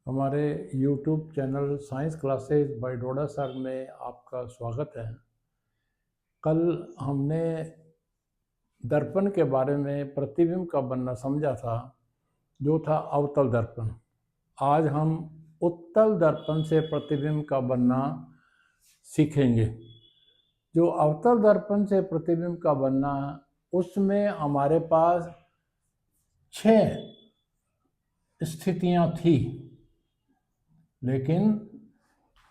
हमारे YouTube channel science classes bye डोडा sir में आपका स्वागत है। कल हमने दर्पण के बारे में प्रतिबिंब का बनना समझा था, जो था अवतल दर्पण। आज हम उत्तल दर्पण से प्रतिबिंब का बनना सीखेंगे। जो अवतल दर्पण से प्रतिबिंब का बनना, उसमें हमारे पास 6 स्थितियां थी, लेकिन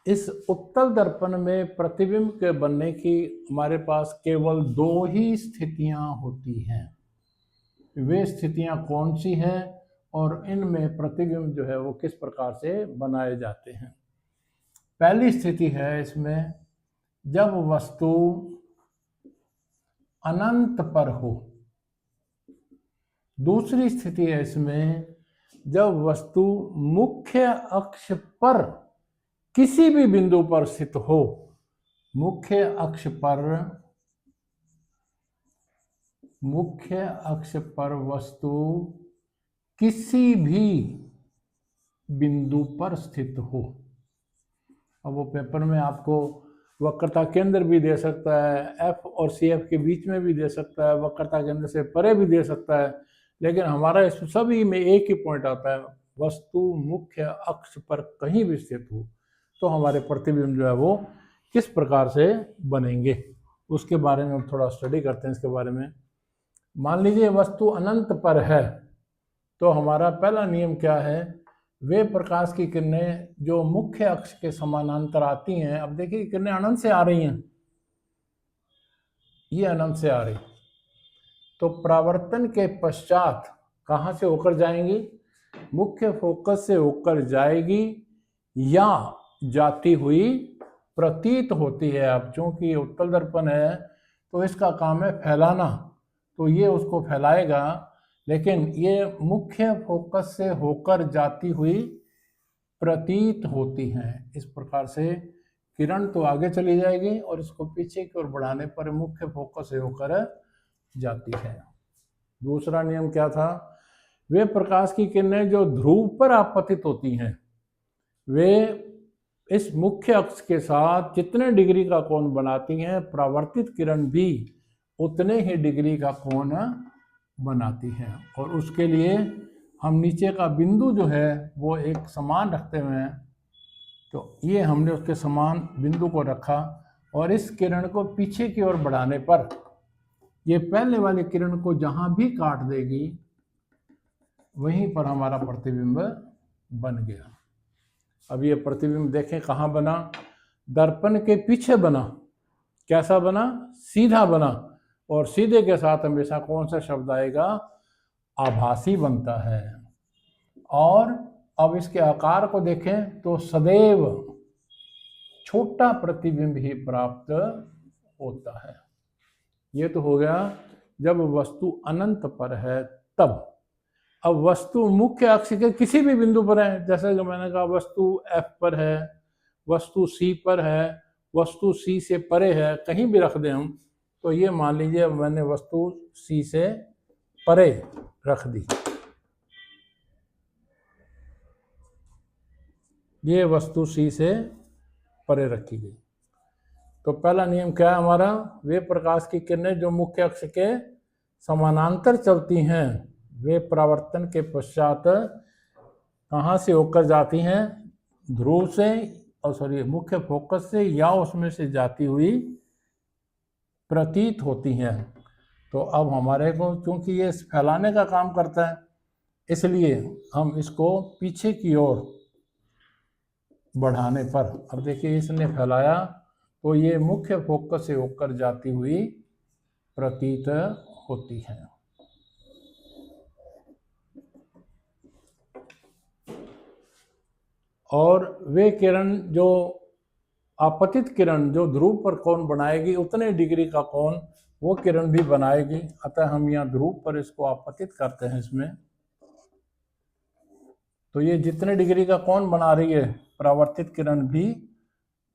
इस उत्तल दर्पण में प्रतिबिंब के बनने की हमारे पास केवल 2 ही स्थितियां होती हैं। वे स्थितियां कौन सी हैं और इनमें प्रतिबिंब जो है वो किस प्रकार से बनाए जाते हैं। पहली स्थिति है इसमें, जब वस्तु अनंत पर हो। दूसरी स्थिति है इसमें, जब वस्तु मुख्य अक्ष पर किसी भी बिंदु पर स्थित हो। मुख्य अक्ष पर वस्तु किसी भी बिंदु पर स्थित हो। अब वो पेपर में आपको वक्रता केंद्र भी दे सकता है, एफ और सी एफ के बीच में भी दे सकता है, वक्रता केंद्र से परे भी दे सकता है, लेकिन हमारा इस सभी में एक ही पॉइंट आता है, वस्तु मुख्य अक्ष पर कहीं भी स्थित हो तो हमारे प्रतिबिंब जो है वो किस प्रकार से बनेंगे, उसके बारे में हम थोड़ा स्टडी करते हैं। इसके बारे में मान लीजिए वस्तु अनंत पर है, तो हमारा पहला नियम क्या है, वे प्रकाश की किरणें जो मुख्य अक्ष के समानांतर आती हैं। अब देखिए किरणें अनंत से आ रही हैं, ये अनंत से आ रही, तो परावर्तन के पश्चात कहाँ से होकर जाएंगी, मुख्य फोकस से होकर जाएगी या जाती हुई प्रतीत होती है। अब चूंकि उत्तल दर्पण है तो इसका काम है फैलाना, तो ये उसको फैलाएगा, लेकिन ये मुख्य फोकस से होकर जाती हुई प्रतीत होती हैं। इस प्रकार से किरण तो आगे चली जाएगी और इसको पीछे की ओर बढ़ाने पर मुख्य फोकस से होकर जाती है। दूसरा नियम क्या था, वे प्रकाश की किरणें जो ध्रुव पर आपतित होती हैं, वे इस मुख्य अक्ष के साथ जितने डिग्री का कोण बनाती हैं, परावर्तित किरण भी उतने ही डिग्री का कोण बनाती हैं। और उसके लिए हम नीचे का बिंदु जो है वो एक समान रखते हुए हैं, तो ये हमने उसके समान बिंदु को रखा और इस किरण को पीछे की ओर बढ़ाने पर ये पहले वाली किरण को जहां भी काट देगी वहीं पर हमारा प्रतिबिंब बन गया। अब ये प्रतिबिंब देखें कहाँ बना, दर्पण के पीछे बना। कैसा बना, सीधा बना, और सीधे के साथ हमेशा कौन सा शब्द आएगा, आभासी बनता है। और अब इसके आकार को देखें तो सदैव छोटा प्रतिबिंब ही प्राप्त होता है। ये तो हो गया जब वस्तु अनंत पर है तब। अब वस्तु मुख्य अक्ष के किसी भी बिंदु पर है, जैसे कि मैंने कहा वस्तु एफ पर है, वस्तु सी पर है, वस्तु सी से परे है, कहीं भी रख दें हम, तो ये मान लीजिए मैंने वस्तु सी से परे रख दी, ये वस्तु सी से परे रखी गई। तो पहला नियम क्या है हमारा, वे प्रकाश की किरणें जो मुख्य अक्ष के समानांतर चलती हैं, वे परावर्तन के पश्चात कहाँ से होकर जाती हैं, ध्रुव से और मुख्य फोकस से या उसमें से जाती हुई प्रतीत होती हैं। तो अब हमारे को चूंकि ये फैलाने का काम करता है, इसलिए हम इसको पीछे की ओर बढ़ाने पर, अब देखिए इसने फैलाया तो ये मुख्य फोकस से होकर जाती हुई प्रतीत होती है। और वे किरण जो आपतित किरण जो ध्रुव पर कोण बनाएगी, उतने डिग्री का कोण वो किरण भी बनाएगी। अतः हम यहाँ ध्रुव पर इसको आपतित करते हैं इसमें, तो ये जितने डिग्री का कोण बना रही है परावर्तित किरण भी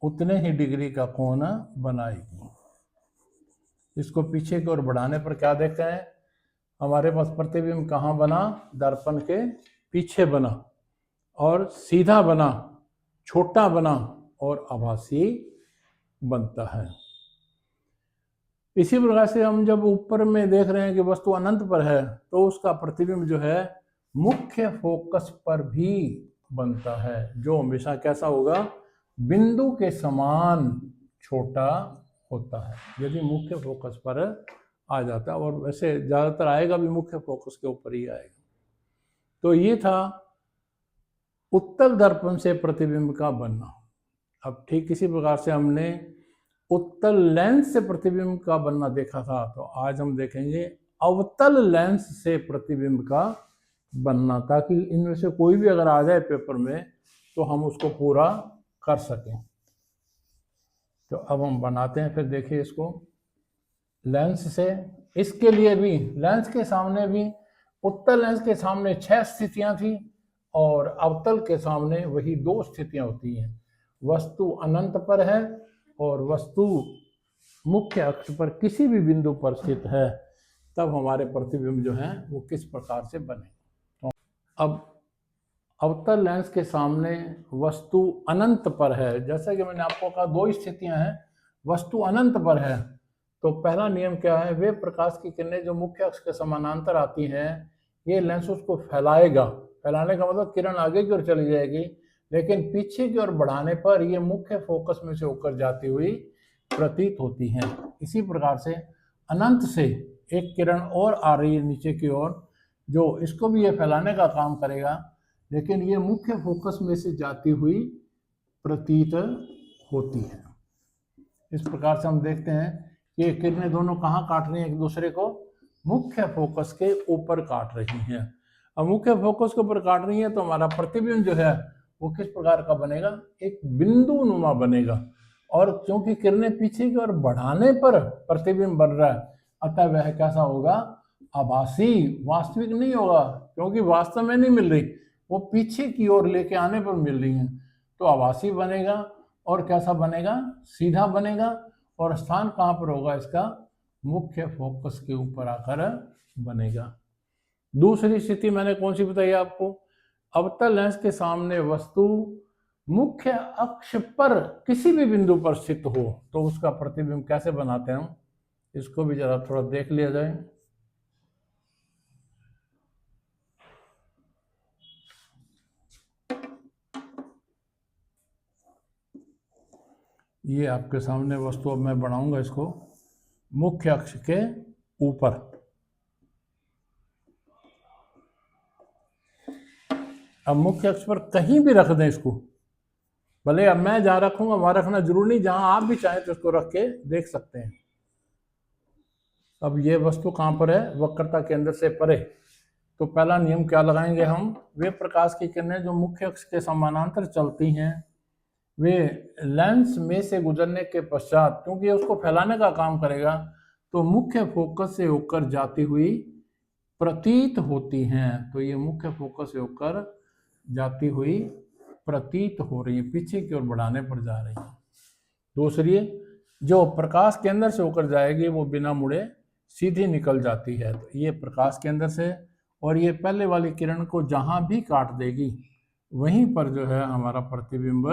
उतने ही डिग्री का कोण बनाएगी। इसको पीछे की ओर बढ़ाने पर क्या देखते हैं, हमारे पास प्रतिबिंब कहाँ बना, दर्पण के पीछे बना। और सीधा बना, छोटा बना और आभासी बनता है। इसी प्रकार से हम जब ऊपर में देख रहे हैं कि वस्तु अनंत पर है तो उसका प्रतिबिंब जो है मुख्य फोकस पर भी बनता है, जो हमेशा कैसा होगा, बिंदु के समान छोटा होता है यदि मुख्य फोकस पर आ जाता है, और वैसे ज़्यादातर आएगा भी मुख्य फोकस के ऊपर ही आएगा। तो ये था उत्तल दर्पण से प्रतिबिंब का बनना। अब ठीक इसी प्रकार से हमने उत्तल लेंस से प्रतिबिंब का बनना देखा था, तो आज हम देखेंगे अवतल लेंस से प्रतिबिंब का बनना, ताकि इनमें से कोई भी अगर आ जाए पेपर में तो हम उसको पूरा कर सकें। तो अब हम बनाते हैं, फिर देखिए इसको लेंस से। इसके लिए भी लेंस के सामने भी, उत्तल लेंस के सामने 6 स्थितियां थी और अवतल के सामने वही 2 स्थितियां होती हैं। वस्तु अनंत पर है और वस्तु मुख्य अक्ष पर किसी भी बिंदु पर स्थित है, तब हमारे प्रतिबिंब जो है वो किस प्रकार से बने। तो अब अवतल लेंस के सामने वस्तु अनंत पर है, जैसा कि मैंने आपको कहा 2 स्थितियां हैं, वस्तु अनंत पर है तो पहला नियम क्या है, वे प्रकाश की किरणें जो मुख्य अक्ष के समानांतर आती हैं ये लेंस उसको फैलाएगा। फैलाने का मतलब किरण आगे की ओर चली जाएगी, लेकिन पीछे की ओर बढ़ाने पर ये मुख्य फोकस में से होकर जाती हुई प्रतीत होती हैं। इसी प्रकार से अनंत से एक किरण और आ रही है नीचे की ओर, जो इसको भी ये फैलाने का काम करेगा, लेकिन ये मुख्य फोकस में से जाती हुई प्रतीत होती है। इस प्रकार से हम देखते हैं कि ये किरणें दोनों कहाँ काट रही हैं एक दूसरे को, मुख्य फोकस के ऊपर काट रही हैं। अब मुख्य फोकस के ऊपर काट रही है तो हमारा प्रतिबिंब जो है वो किस प्रकार का बनेगा, एक बिंदु नुमा बनेगा। और क्योंकि किरणें पीछे की ओर बढ़ाने पर प्रतिबिंब बन रहा है, अतः वह कैसा होगा, आभासी, वास्तविक नहीं होगा, क्योंकि वास्तव में नहीं मिल रही, वो पीछे की ओर लेके आने पर मिल रही हैं, तो आभासी बनेगा। और कैसा बनेगा, सीधा बनेगा। और स्थान कहाँ पर होगा इसका, मुख्य फोकस के ऊपर आकर बनेगा। दूसरी स्थिति मैंने कौन सी बताई आपको, अवतल लेंस के सामने वस्तु मुख्य अक्ष पर किसी भी बिंदु पर स्थित हो तो उसका प्रतिबिंब कैसे बनाते हैं, इसको भी जरा थोड़ा देख लिया जाए। ये आपके सामने वस्तु, अब मैं बनाऊंगा इसको मुख्य अक्ष के ऊपर। अब मुख्य अक्ष पर कहीं भी रख दें इसको, भले अब मैं जहां रखूंगा वहां रखना जरूरी नहीं, जहां आप भी चाहें तो इसको रख के देख सकते हैं। अब ये वस्तु कहां पर है, वक्रता केंद्र से परे। तो पहला नियम क्या लगाएंगे हम, वे प्रकाश की किरणें जो मुख्य अक्ष के समानांतर चलती हैं वे लेंस में से गुजरने के पश्चात, क्योंकि ये उसको फैलाने का काम करेगा, तो मुख्य फोकस से होकर जाती हुई प्रतीत होती हैं। तो ये मुख्य फोकस से होकर जाती हुई प्रतीत हो रही है, पीछे की ओर बढ़ाने पर जा रही है। दूसरी, जो प्रकाश केंद्र से होकर जाएगी वो बिना मुड़े सीधी निकल जाती है। तो ये प्रकाश केंद्र से, और ये पहले वाली किरण को जहां भी काट देगी वहीं पर जो है हमारा प्रतिबिंब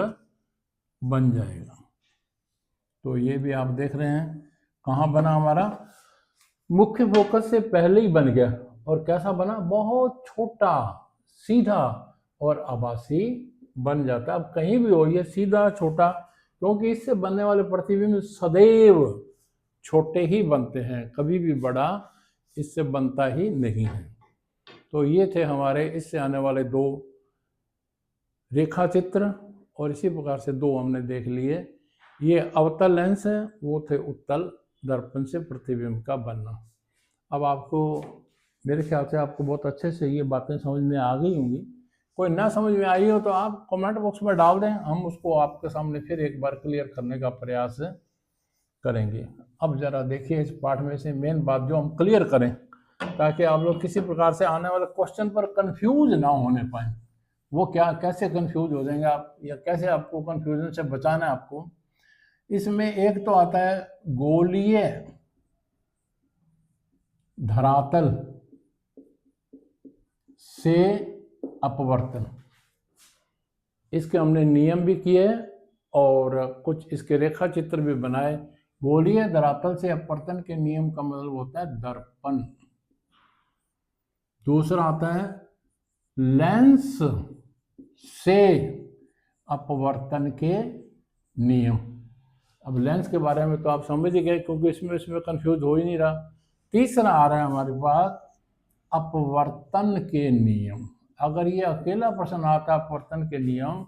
बन जाएगा। तो ये भी आप देख रहे हैं कहाँ बना, हमारा मुख्य फोकस से पहले ही बन गया। और कैसा बना, बहुत छोटा, सीधा और आभासी बन जाता है। अब कहीं भी हो ये सीधा छोटा, क्योंकि इससे बनने वाले प्रतिबिंब सदैव छोटे ही बनते हैं, कभी भी बड़ा इससे बनता ही नहीं है। तो ये थे हमारे इससे आने वाले 2 रेखा चित्र, और इसी प्रकार से 2 हमने देख लिए। ये अवतल लेंस है, वो थे उत्तल दर्पण से प्रतिबिंब का बनना। अब आपको, मेरे ख्याल से आपको बहुत अच्छे से ये बातें समझ में आ गई होंगी। कोई ना समझ में आई हो तो आप कमेंट बॉक्स में डाल दें, हम उसको आपके सामने फिर एक बार क्लियर करने का प्रयास करेंगे। अब जरा देखिए इस पाठ में से मेन बात जो हम क्लियर करें, ताकि आप लोग किसी प्रकार से आने वाले क्वेश्चन पर कंफ्यूज ना होने पाए। वो क्या, कैसे कंफ्यूज हो जाएंगे आप, या कैसे आपको कंफ्यूजन से बचाना है आपको। इसमें एक तो आता है गोलीय धरातल से अपवर्तन। इसके हमने नियम भी किए और कुछ इसके रेखा चित्र भी बनाए। गोलीय धरातल से अपवर्तन के नियम का मतलब होता है दर्पण। दूसरा आता है लेंस से अपवर्तन के नियम। अब लेंस के बारे में तो आप समझ ही गए, क्योंकि इसमें कंफ्यूज हो ही नहीं रहा। तीसरा आ रहा है हमारे पास अपवर्तन के नियम। अगर ये अकेला प्रश्न आता है अपवर्तन के नियम,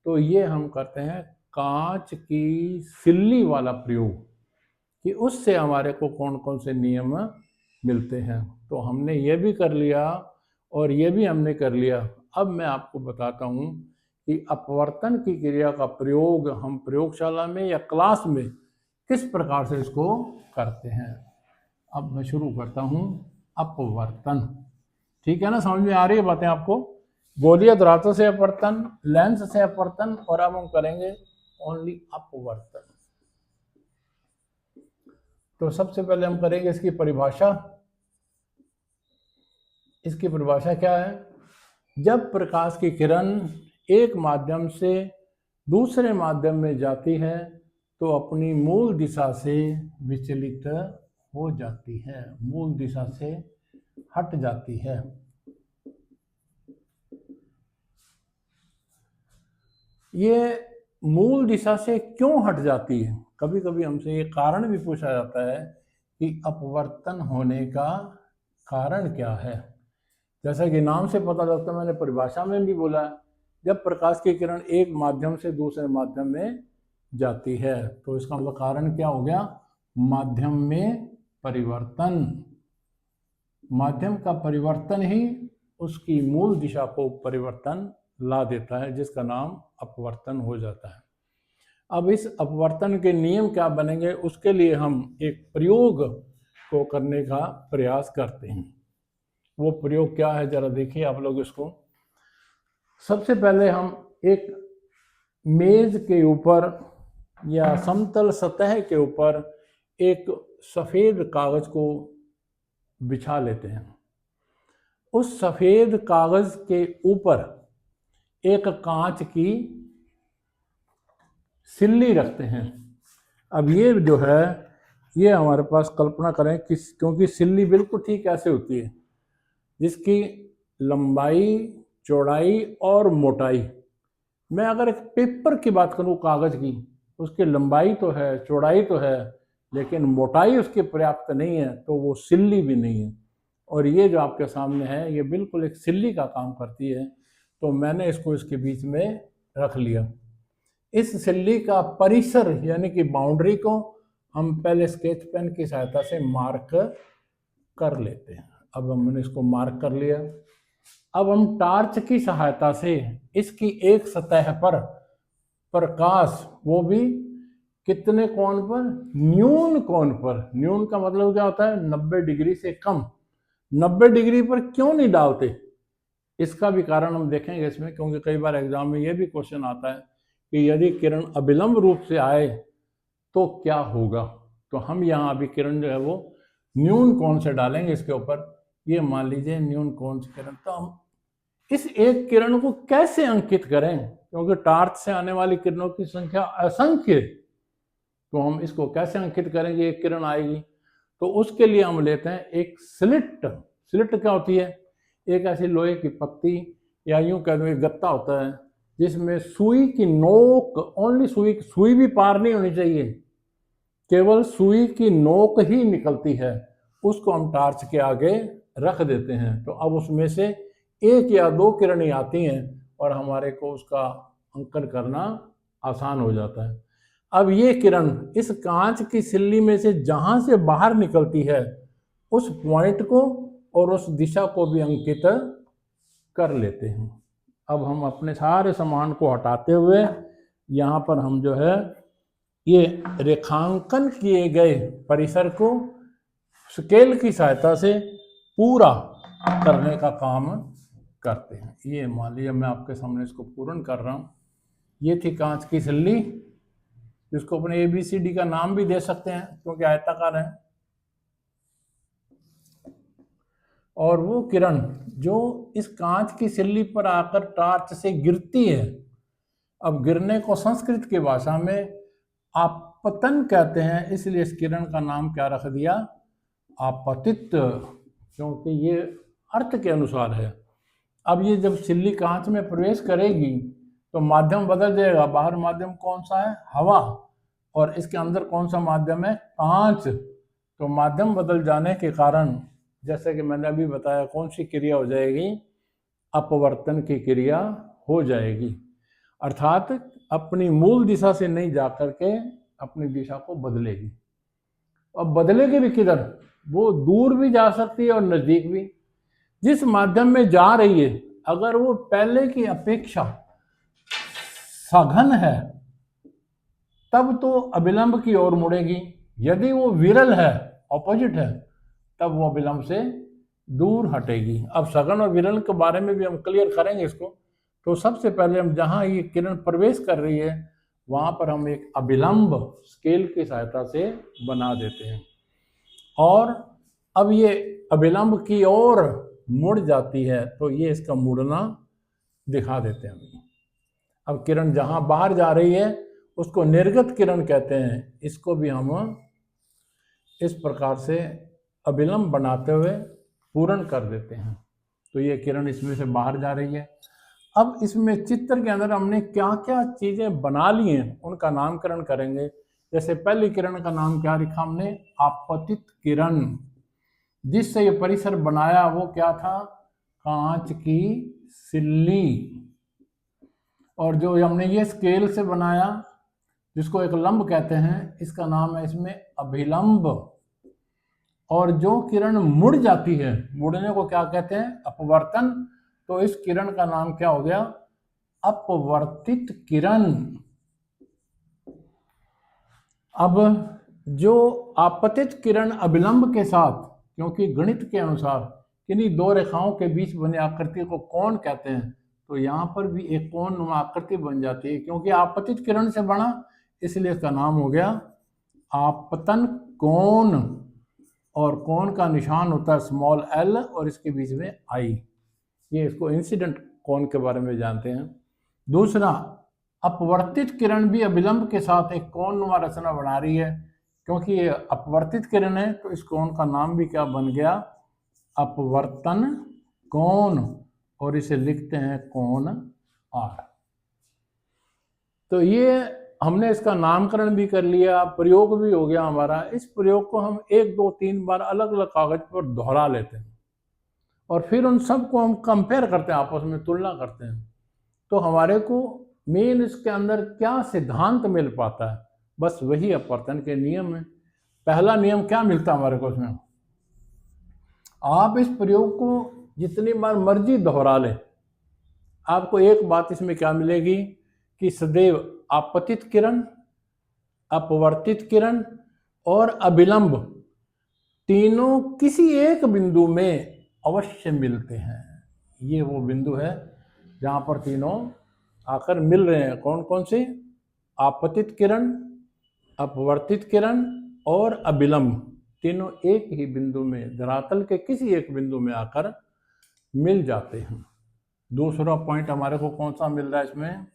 तो ये हम करते हैं कांच की सिल्ली वाला प्रयोग, कि उससे हमारे को कौन कौन से नियम मिलते हैं। तो हमने ये भी कर लिया और ये भी हमने कर लिया। अब मैं आपको बताता हूँ कि अपवर्तन की क्रिया का प्रयोग हम प्रयोगशाला में या क्लास में किस प्रकार से इसको करते हैं। अब मैं शुरू करता हूँ अपवर्तन। ठीक है ना, समझ में आ रही है बातें आपको? गोलीय धरातल से अपवर्तन, लेंस से अपवर्तन, और अब हम करेंगे ओनली अपवर्तन। तो सबसे पहले हम करेंगे इसकी परिभाषा। इसकी परिभाषा क्या है? जब प्रकाश की किरण एक माध्यम से दूसरे माध्यम में जाती है तो अपनी मूल दिशा से विचलित हो जाती है, मूल दिशा से हट जाती है। ये मूल दिशा से क्यों हट जाती है? कभी कभी हमसे ये कारण भी पूछा जाता है कि अपवर्तन होने का कारण क्या है। जैसा कि नाम से पता लगता है, मैंने परिभाषा में भी बोला है, जब प्रकाश की किरण एक माध्यम से दूसरे माध्यम में जाती है तो इसका मतलब कारण क्या हो गया? माध्यम में परिवर्तन। माध्यम का परिवर्तन ही उसकी मूल दिशा को परिवर्तन ला देता है, जिसका नाम अपवर्तन हो जाता है। अब इस अपवर्तन के नियम क्या बनेंगे, उसके लिए हम एक प्रयोग को करने का प्रयास करते हैं। वो प्रयोग क्या है जरा देखिए आप लोग इसको। सबसे पहले हम एक मेज के ऊपर या समतल सतह के ऊपर एक सफेद कागज को बिछा लेते हैं। उस सफेद कागज के ऊपर एक कांच की सिल्ली रखते हैं। अब ये जो है, ये हमारे पास कल्पना करें कि क्योंकि सिल्ली बिल्कुल ठीक ऐसे होती है जिसकी लंबाई, चौड़ाई और मोटाई, मैं अगर एक पेपर की बात करूं कागज की, उसकी लंबाई तो है, चौड़ाई तो है, लेकिन मोटाई उसकी पर्याप्त नहीं है, तो वो सिल्ली भी नहीं है। और ये जो आपके सामने है, ये बिल्कुल एक सिल्ली का काम करती है। तो मैंने इसको इसके बीच में रख लिया। इस सिल्ली का परिसर यानी कि बाउंड्री को हम पहले स्केच पेन की सहायता से मार्क कर लेते हैं। अब हमने इसको मार्क कर लिया। अब हम टार्च की सहायता से इसकी एक सतह पर प्रकाश, वो भी कितने कोण पर? न्यून कोण पर। न्यून का मतलब क्या होता है? 90 डिग्री से कम। 90 डिग्री पर क्यों नहीं डालते, इसका भी कारण हम देखेंगे इसमें, क्योंकि कई बार एग्जाम में ये भी क्वेश्चन आता है कि यदि किरण अभिलंब रूप से आए तो क्या होगा। तो हम यहाँ अभी किरण जो है वो न्यून कोण से डालेंगे इसके ऊपर। ये मान लीजिए न्यून कोण से किरण। तो हम इस एक किरण को कैसे अंकित करें, क्योंकि टार्च से आने वाली किरणों की संख्या असंख्य, तो हम इसको कैसे अंकित करेंगे? एक किरण आएगी तो उसके लिए हम लेते हैं एक स्लिट। स्लिट क्या होती है? एक ऐसी लोहे की पत्ती या यूं कह दो एक गत्ता होता है जिसमें सुई की नोक, ओनली सुई, सुई भी पार नहीं होनी चाहिए, केवल सुई की नोक ही निकलती है, उसको हम टार्च के आगे रख देते हैं। तो अब उसमें से एक या दो किरणें आती हैं और हमारे को उसका अंकन करना आसान हो जाता है। अब ये किरण इस कांच की सिल्ली में से जहां से बाहर निकलती है, उस पॉइंट को और उस दिशा को भी अंकित कर लेते हैं। अब हम अपने सारे सामान को हटाते हुए यहाँ पर हम जो है ये रेखांकन किए गए परिसर को स्केल की सहायता से पूरा करने का काम करते हैं। ये मान लीजिए मैं आपके सामने इसको पूर्ण कर रहा हूँ। ये थी कांच की सिल्ली, जिसको अपने ABCD का नाम भी दे सकते हैं क्योंकि आयताकार है। और वो किरण जो इस कांच की सिल्ली पर आकर टार्च से गिरती है, अब गिरने को संस्कृत की भाषा में आपतन कहते हैं, इसलिए इस किरण का नाम क्या रख दिया, आपतित, क्योंकि ये अर्थ के अनुसार है। अब ये जब सिल्ली कांच में प्रवेश करेगी तो माध्यम बदल जाएगा। बाहर माध्यम कौन सा है, हवा, और इसके अंदर कौन सा माध्यम है, कांच। तो माध्यम बदल जाने के कारण, जैसे कि मैंने अभी बताया, कौन सी क्रिया हो जाएगी, अपवर्तन की क्रिया हो जाएगी, अर्थात अपनी मूल दिशा से नहीं जा करके अपनी दिशा को बदलेगी। अब बदलेगी भी किधर, वो दूर भी जा सकती है और नजदीक भी। जिस माध्यम में जा रही है, अगर वो पहले की अपेक्षा सघन है तब तो अविलंब की ओर मुड़ेगी। यदि वो विरल है, ऑपोजिट है, तब वो अविलंब से दूर हटेगी। अब सघन और विरल के बारे में भी हम क्लियर करेंगे इसको। तो सबसे पहले हम जहां ये किरण प्रवेश कर रही है वहां पर हम एक अविलंब स्केल की सहायता से बना देते हैं, और अब ये अविलंब की ओर मुड़ जाती है, तो ये इसका मुड़ना दिखा देते हैं। अब किरण जहां बाहर जा रही है उसको निर्गत किरण कहते हैं। इसको भी हम इस प्रकार से अविलंब बनाते हुए पूर्ण कर देते हैं। तो ये किरण इसमें से बाहर जा रही है। अब इसमें चित्र के अंदर हमने क्या क्या चीजें बना ली हैं उनका नामकरण करेंगे। जैसे पहली किरण का नाम क्या लिखा हमने, आपतित किरण। जिससे ये परिसर बनाया वो क्या था, कांच की सिल्ली। और जो हमने ये स्केल से बनाया जिसको एक लंब कहते हैं, इसका नाम है इसमें अभिलंब। और जो किरण मुड़ जाती है, मुड़ने को क्या कहते हैं, अपवर्तन। तो इस किरण का नाम क्या हो गया, अपवर्तित किरण। अब जो आपतित किरण अविलंब के साथ, क्योंकि गणित के अनुसार किन्हीं दो रेखाओं के बीच बने आकृति को कोण कहते हैं, तो यहाँ पर भी एक कोण नुमा आकृति बन जाती है। क्योंकि आपतित किरण से बना, इसलिए इसका नाम हो गया आपतन कोण। और कोण का निशान होता है स्मॉल एल और इसके बीच में आई। ये इसको इंसिडेंट कोण के बारे में जानते हैं। दूसरा, अपवर्तित किरण भी अविलंब के साथ एक कोण नुमा रचना बना रही है। क्योंकि ये अपवर्तित किरण है तो इस कोण का नाम भी क्या बन गया, अपवर्तन कोण। और इसे लिखते हैं कोण आर। तो ये हमने इसका नामकरण भी कर लिया, प्रयोग भी हो गया हमारा। इस प्रयोग को हम 1 2 3 बार अलग अलग कागज पर दोहरा लेते हैं और फिर उन सबको हम कंपेयर करते हैं, आपस में तुलना करते हैं। तो हमारे को मेन इसके अंदर क्या सिद्धांत मिल पाता है, बस वही अपवर्तन के नियम है। पहला नियम क्या मिलता है हमारे को इसमें, आप इस प्रयोग को जितनी बार मर्जी दोहरा लें, आपको एक बात इसमें क्या मिलेगी कि सदैव आपतित किरण, अपवर्तित किरण और अविलंब तीनों किसी एक बिंदु में अवश्य मिलते हैं। ये वो बिंदु है जहां पर तीनों आकर मिल रहे हैं। कौन कौन से, आपतित किरण, अपवर्तित किरण और अविलंब, तीनों एक ही बिंदु में, धरातल के किसी एक बिंदु में आकर मिल जाते हैं। दूसरा पॉइंट हमारे को कौन सा मिल रहा है इसमें,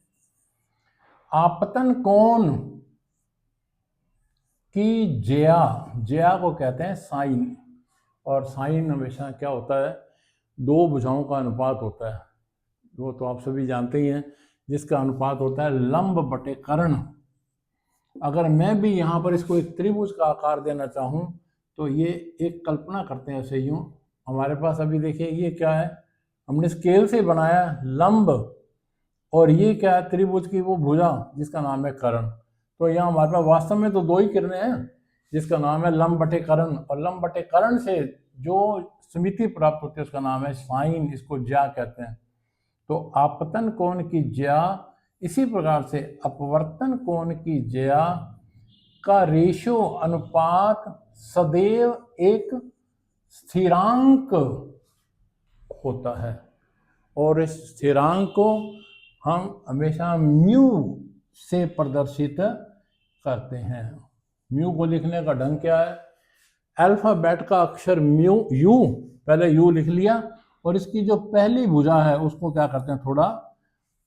आपतन कोण की ज्या, ज्या को कहते हैं साइन। और साइन हमेशा क्या होता है, दो भुजाओं का अनुपात होता है, वो तो आप सभी जानते ही हैं, जिसका अनुपात होता है लंब बटे कर्ण। अगर मैं भी यहाँ पर इसको एक त्रिभुज का आकार देना चाहूँ तो ये एक कल्पना करते हैं ऐसे यूँ, हमारे पास अभी देखिए ये क्या है, हमने स्केल से बनाया लंब, और ये क्या है, त्रिभुज की वो भुजा जिसका नाम है कर्ण। तो यहाँ हमारे पास वास्तव में तो दो ही किरणें हैं जिसका नाम है लंब बटे कर्ण, और लंब बटे कर्ण से जो समिति प्राप्त होती है उसका नाम है साइन, इसको ज्या कहते हैं। तो आपतन कोण की ज्या, इसी प्रकार से अपवर्तन कोण की ज्या का रेशो, अनुपात सदैव एक स्थिरांक होता है, और इस स्थिरांक को हम हमेशा म्यू से प्रदर्शित करते हैं। म्यू को लिखने का ढंग क्या है, अल्फाबेट का अक्षर म्यू, यू, पहले यू लिख लिया, और इसकी जो पहली भुजा है उसको क्या करते हैं, थोड़ा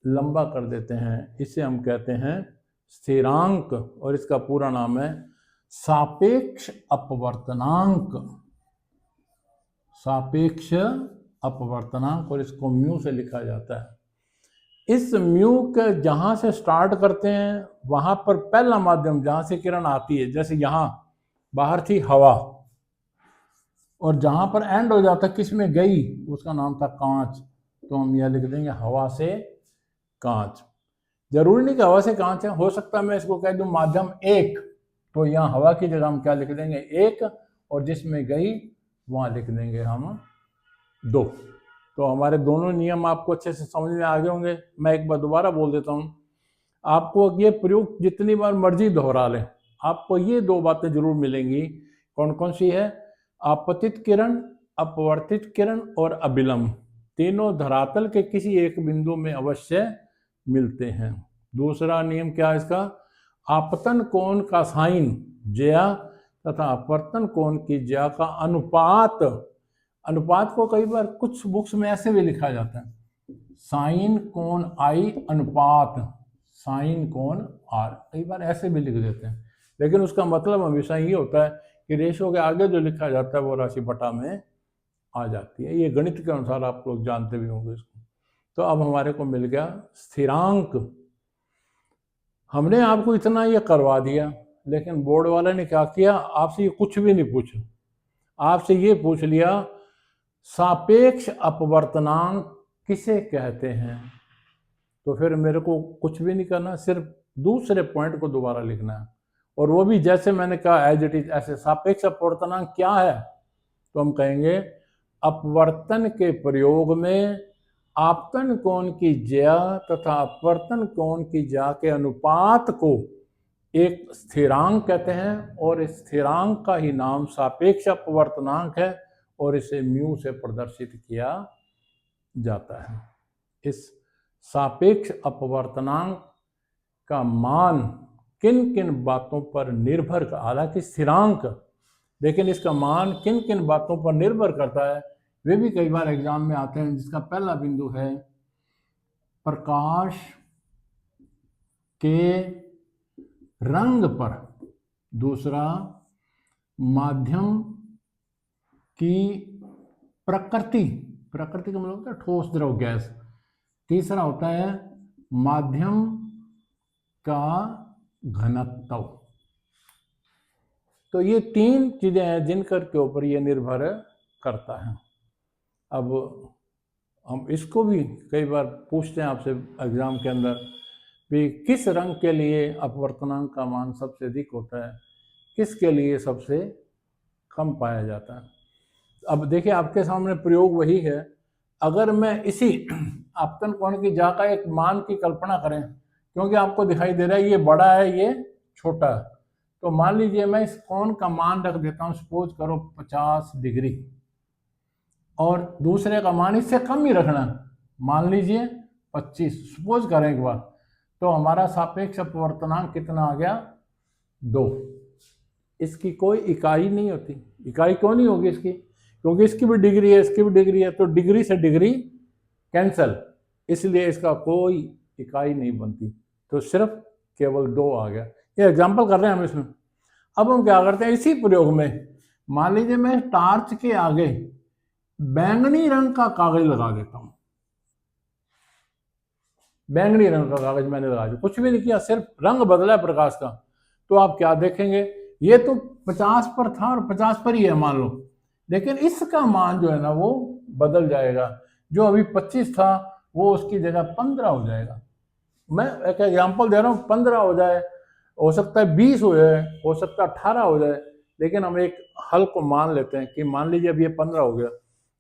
लंबा कर देते हैं, इसे हम कहते हैं स्थिरांक, और इसका पूरा नाम है सापेक्ष अपवर्तनांक। सापेक्ष अपवर्तनांक, और इसको म्यू से लिखा जाता है। इस म्यू के जहां से स्टार्ट करते हैं वहां पर पहला माध्यम जहां से किरण आती है, जैसे यहां बाहर थी हवा, और जहां पर एंड हो जाता किस में गई, उसका नाम था कांच, तो हम यह लिख देंगे हवा से कांच। जरूरी नहीं कि हवा से कांच है, हो सकता है मैं इसको कह दूं माध्यम एक, तो यहाँ हवा की जगह हम क्या लिख देंगे एक, और जिसमें गई वहां लिख देंगे हम दो। तो हमारे दोनों नियम आपको अच्छे से समझ में आ गए होंगे। मैं एक बार दोबारा बोल देता हूँ, आपको ये प्रयोग जितनी बार मर्जी दोहरा लें, आपको ये दो बातें जरूर मिलेंगी। कौन कौन सी है? आपतित किरण, अपवर्तित किरण और अभिलंब, तीनों धरातल के किसी एक बिंदु में अवश्य मिलते हैं। दूसरा नियम क्या है इसका? आपतन कोण का साइन ज्या तथा अपवर्तन कोण की ज्या का अनुपात। अनुपात को कई बार कुछ बुक्स में ऐसे भी लिखा जाता है, साइन कोण आई अनुपात साइन कोण आर, कई बार ऐसे भी लिख देते हैं, लेकिन उसका मतलब हमेशा ये होता है कि रेशो के आगे जो लिखा जाता है वो राशि बटा में आ जाती है। ये गणित के अनुसार आप लोग जानते भी होंगे इसको। तो अब हमारे को मिल गया स्थिरांक। हमने आपको इतना ये करवा दिया, लेकिन बोर्ड वाले ने क्या किया, आपसे ये कुछ भी नहीं पूछा, आपसे ये पूछ लिया सापेक्ष अपवर्तनांक किसे कहते हैं। तो फिर मेरे को कुछ भी नहीं करना, सिर्फ दूसरे पॉइंट को दोबारा लिखना है, और वो भी जैसे मैंने कहा एज इट इज ऐसे। सापेक्ष अपवर्तनांक क्या है? तो हम कहेंगे अपवर्तन के प्रयोग में आपतन कोण की ज्या तथा अपवर्तन कोण की ज्या के अनुपात को एक स्थिरांक कहते हैं, और इस स्थिरांक का ही नाम सापेक्ष अपवर्तनांक है, और इसे म्यू से प्रदर्शित किया जाता है। इस सापेक्ष अपवर्तनांक का मान किन किन बातों पर निर्भर कर, हालांकि स्थिरांक, लेकिन इसका मान किन किन बातों पर निर्भर करता है वे भी कई बार एग्जाम में आते हैं। जिसका पहला बिंदु है प्रकाश के रंग पर, दूसरा माध्यम की प्रकृति, प्रकृति का मतलब होता है ठोस द्रव गैस, तीसरा होता है माध्यम का घनत्व। तो ये तीन चीजें हैं जिनकर के ऊपर ये निर्भर करता है। अब हम इसको भी कई बार पूछते हैं आपसे एग्जाम के अंदर भी, किस रंग के लिए अपवर्तनांक का मान सबसे अधिक होता है, किसके लिए सबसे कम पाया जाता है। अब देखिए आपके सामने प्रयोग वही है। अगर मैं इसी आपतन कोण की ज्या का एक मान की कल्पना करें, क्योंकि आपको दिखाई दे रहा है ये बड़ा है ये छोटा है, तो मान लीजिए मैं इस कोण का मान रख देता हूँ, सपोज करो 50 डिग्री, और दूसरे का मान इससे कम ही रखना, मान लीजिए 25, सपोज करें एक बार, तो हमारा सापेक्ष अपवर्तनांक कितना आ गया? 2। इसकी कोई इकाई नहीं होती। इकाई क्यों नहीं होगी इसकी? क्योंकि इसकी भी डिग्री है, इसकी भी डिग्री है, तो डिग्री से डिग्री कैंसल, इसलिए इसका कोई इकाई नहीं बनती, तो सिर्फ केवल 2 आ गया। ये एग्जाम्पल कर रहे हैं हम इसमें। अब हम क्या करते हैं, इसी प्रयोग में मान लीजिए मैं टार्च के आगे बैंगनी रंग का कागज लगा देता हूं, बैंगनी रंग का कागज मैंने लगा दिया, कुछ भी नहीं किया, सिर्फ रंग बदला है प्रकाश का, तो आप क्या देखेंगे, ये तो 50 पर था और 50 पर ही है मान लो, लेकिन इसका मान जो है ना वो बदल जाएगा, जो अभी 25 था वो उसकी जगह 15 हो जाएगा। मैं एक एग्जाम्पल दे रहा हूँ, 15 हो जाए, हो सकता है 20 हो जाए, हो सकता है 18 हो जाए, लेकिन हम एक हल को मान लेते हैं कि मान लीजिए अब ये 15 हो गया,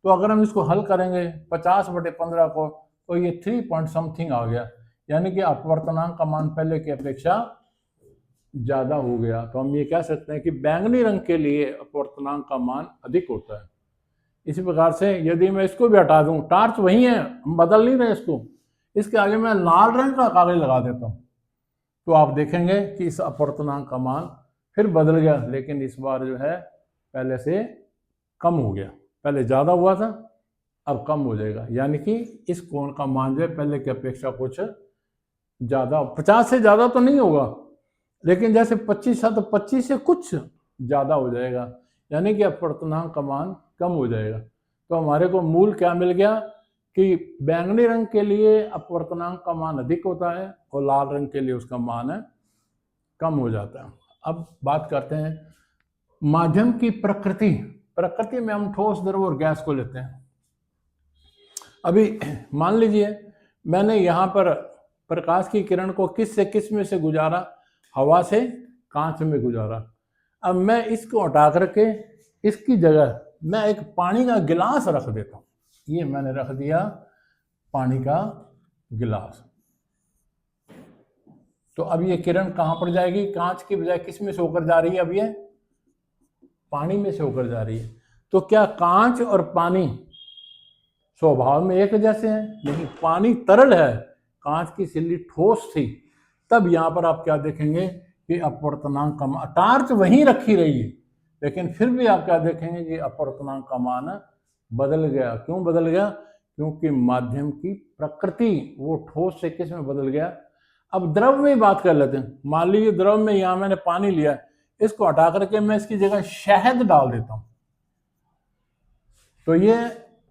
तो अगर हम इसको हल करेंगे 50/15 को, तो ये 3 पॉइंट समथिंग आ गया, यानी कि अपवर्तनांक का मान पहले की अपेक्षा ज्यादा हो गया। तो हम ये कह सकते हैं कि बैंगनी रंग के लिए अपवर्तनांक का मान अधिक होता है। इसी प्रकार से यदि मैं इसको भी हटा दूं, टार्च वही है, हम बदल नहीं रहे इसको, इसके आगे मैं लाल रंग का कागज लगा देता हूं, तो आप देखेंगे कि इस अपवर्तनांक का मान फिर बदल गया, लेकिन इस बार जो है पहले से कम हो गया, पहले ज़्यादा हुआ था अब कम हो जाएगा, यानी कि इस कोण का मान जो है पहले की अपेक्षा कुछ ज़्यादा, 50 से ज़्यादा तो नहीं होगा, लेकिन जैसे 25 था तो 25 से कुछ ज़्यादा हो जाएगा, यानी कि अपवर्तनांक का मान कम हो जाएगा। तो हमारे को मूल क्या मिल गया कि बैंगनी रंग के लिए अपवर्तनांक का मान अधिक होता है और लाल रंग के लिए उसका मान कम हो जाता है। अब बात करते हैं माध्यम की प्रकृति। प्रकृति में हम ठोस, द्रव और गैस को लेते हैं। अभी मान लीजिए मैंने यहाँ पर प्रकाश की किरण को किस से किस में से गुजारा, हवा से कांच में गुजारा। अब मैं इसको हटा करके इसकी जगह मैं एक पानी का गिलास रख देता हूँ। ये मैंने रख दिया पानी का गिलास। तो अब ये किरण कहाँ पर जाएगी? कांच की बजाय किस में से होकर जा रही है? अब ये पानी में से होकर जा रही है। तो क्या कांच और पानी स्वभाव में एक जैसे हैं? नहीं, पानी तरल है, कांच की सिल्ली ठोस थी। तब यहाँ पर आप क्या देखेंगे कि अपवर्तनांक का मान, टार्च वहीं रखी रही है, लेकिन फिर भी आप क्या देखेंगे कि अपवर्तनांक का मान बदल गया। क्यों बदल गया? क्योंकि माध्यम की प्रकृति वो ठोस से किस में बदल गया। अब द्रव में बात कर लेते हैं। मान लीजिए द्रव में यहाँ मैंने पानी लिया, इसको हटा करके मैं इसकी जगह शहद डाल देता हूँ, तो ये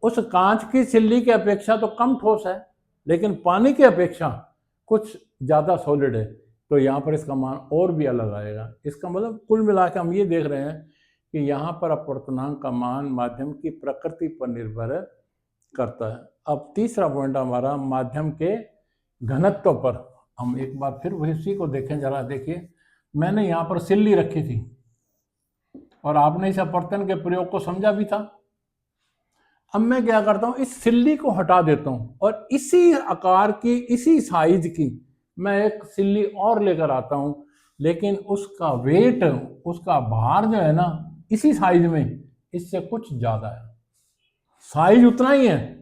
उस कांच की सिल्ली की अपेक्षा तो कम ठोस है, लेकिन पानी की अपेक्षा कुछ ज़्यादा सॉलिड है। तो यहाँ पर इसका मान और भी अलग आएगा। इसका मतलब कुल मिलाकर हम ये देख रहे हैं कि यहाँ पर अपवर्तनांक का मान माध्यम की प्रकृति पर निर्भर करता है। अब तीसरा पॉइंट हमारा माध्यम के घनत्व पर। हम एक बार फिर वही उसी को देखें, जरा देखिए। मैंने यहाँ पर सिल्ली रखी थी और आपने इस अपवर्तन के प्रयोग को समझा भी था। अब मैं क्या करता हूँ, इस सिल्ली को हटा देता हूँ और इसी आकार की, इसी साइज की मैं एक सिल्ली और लेकर आता हूँ, लेकिन उसका वेट, उसका भार जो है ना, इसी साइज में इससे कुछ ज़्यादा है। साइज उतना ही है।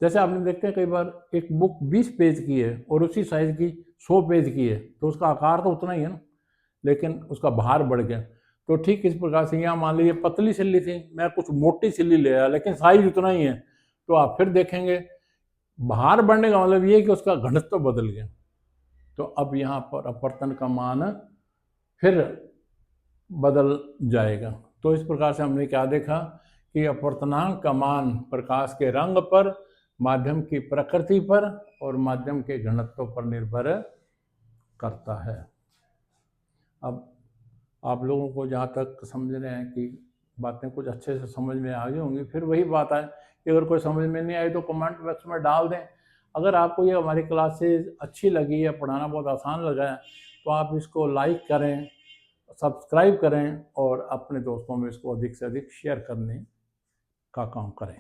जैसे आपने देखते हैं कई बार एक बुक 20 पेज की है और उसी साइज की 100 पेज की है, तो उसका आकार तो उतना ही है ना, लेकिन उसका भार बढ़ गया। तो ठीक इस प्रकार से यहाँ मान लीजिए पतली सिल्ली थी, मैं कुछ मोटी सिल्ली ले आया, लेकिन साइज उतना ही है, तो आप फिर देखेंगे भार बढ़ने का मतलब ये कि उसका घनत्व बदल गया। तो अब यहाँ पर अपवर्तन का मान फिर बदल जाएगा। तो इस प्रकार से हमने क्या देखा कि अपवर्तनांक का मान प्रकाश के रंग पर, माध्यम की प्रकृति पर और माध्यम के घनत्व पर निर्भर करता है। अब आप लोगों को जहाँ तक समझ रहे हैं कि बातें कुछ अच्छे से समझ में आ गई होंगी, फिर वही बात है कि अगर कोई समझ में नहीं आई तो कमेंट बॉक्स में डाल दें। अगर आपको ये हमारी क्लासेस अच्छी लगी या पढ़ाना बहुत आसान लगा है तो आप इसको लाइक करें, सब्सक्राइब करें और अपने दोस्तों में इसको अधिक से अधिक शेयर करने का काम करें।